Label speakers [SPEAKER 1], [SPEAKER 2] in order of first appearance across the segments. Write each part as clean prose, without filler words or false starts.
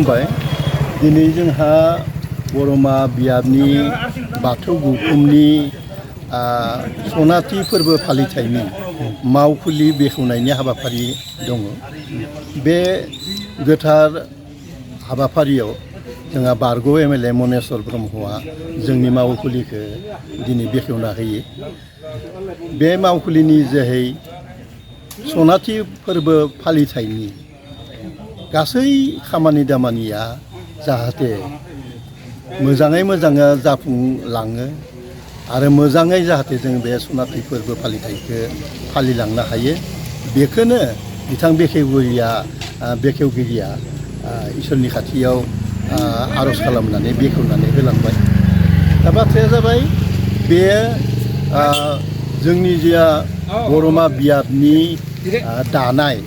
[SPEAKER 1] बुंबाय दिनै जोंहा बरमा बियाबनि बाथौ गौथुमनि सनाथि फोरबो फालिथायनि मावखुलि बेखेवनायनि हाबाफारि दङ। बे गोथार हाबाफारियाव जोंहा बारग' एमएलए मनेस्वर ब्रह्मआ जोंनि मावखुलिखौ दिनै बेखेवना होयो। बे मावखुलिनि जोहै सनाथि फोरबो फालिथायनि गासै खामानि दामानिया जाहाथे मोजाङै जाफुंलाङो आरो मोजाङै जाहाथे जों बे सनाथि फोरबो फालिथायखौ फालिलांनो हायो, बेखौनो बिथां बेखेवगिरिया इसोरनि खाथियाव आर'ज खालामनानै बेखेवनानै होलांबाय। दा बाथ्राया जाबाय बे जोंनि जे बरमा बियाबनि दानाय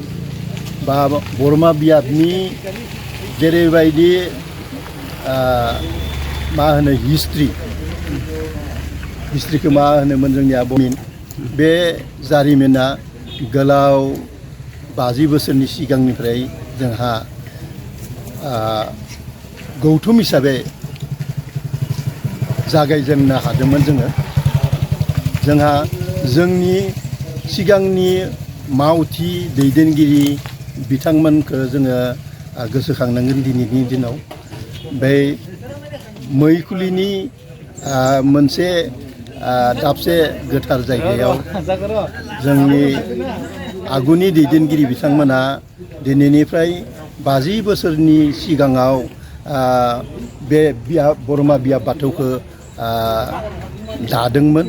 [SPEAKER 1] बा बरमा बियाबनि जेरैबायदि मा होनो हिस्ट्रिखौ मा होनोमोन जोंनिया बे जारिमिना गोलाव 50 बोसोरनि सिगांनिफ्राय जोंहा गौथुम हिसाबै जागायजेननो हादोंमोन। जोंहा जोंनि सिगांनि मावथि दैदेनगिरि बिथांमोनखौ जोङो गोसोखांनांगोन। दिनैनि दिनाव बे मैखुलिनि मोनसे दाबसे गोथार जायगायाव जोंनि आगुनि दैदेनगिरि बिथांमोना दिनैनिफ्राय 50 बोसोरनि सिगाङाव बे बरमा बियाब बाथौखौ दादोंमोन।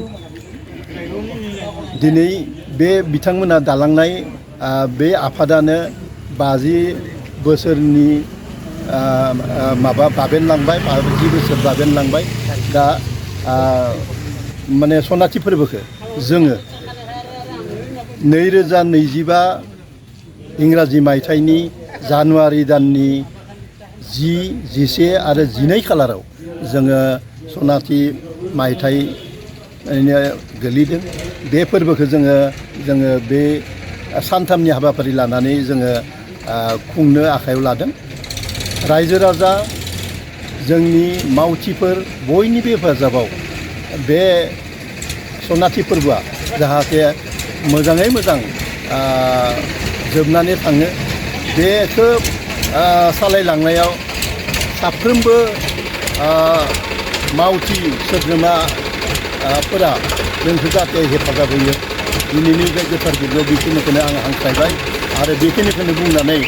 [SPEAKER 1] दिनै बे बिथांमोना दालांनाय बे आफादानो 50 बोसोरनि बाबेनलांबाय, 50 बोसोर बाबेनलांबाय। दा माने सनाथि फोरबोखौ जोङो 2025 इंराजि मायथाइनि जानुवारि दाननि 10, 11 आरो 12 खालाराव जोङो सनाथि मायथाइ गोलैदों। बे फोरबोखौ जोङो बे सानथामनि हाबाफारि लानानै जोङो खुंनो आखायाव लादों। रायजो राजा जोंनि मावथिफोर बयनिबो हेफाजाबाव बे सनाथि फोरबोआ जाहाथे मोजाङै मोजां जोबनानै थाङो, बेखौ सालायलांनायाव साफ्रोमबो मावथि सोद्रोमाफोरा जोंखौ जाहाथे हेफाजाब होयो। दिनैनि बे गोथार फोरबोआव बेखिनिखौनो आं हांख्रायबाय आरो बेखिनिखौनो बुंनानै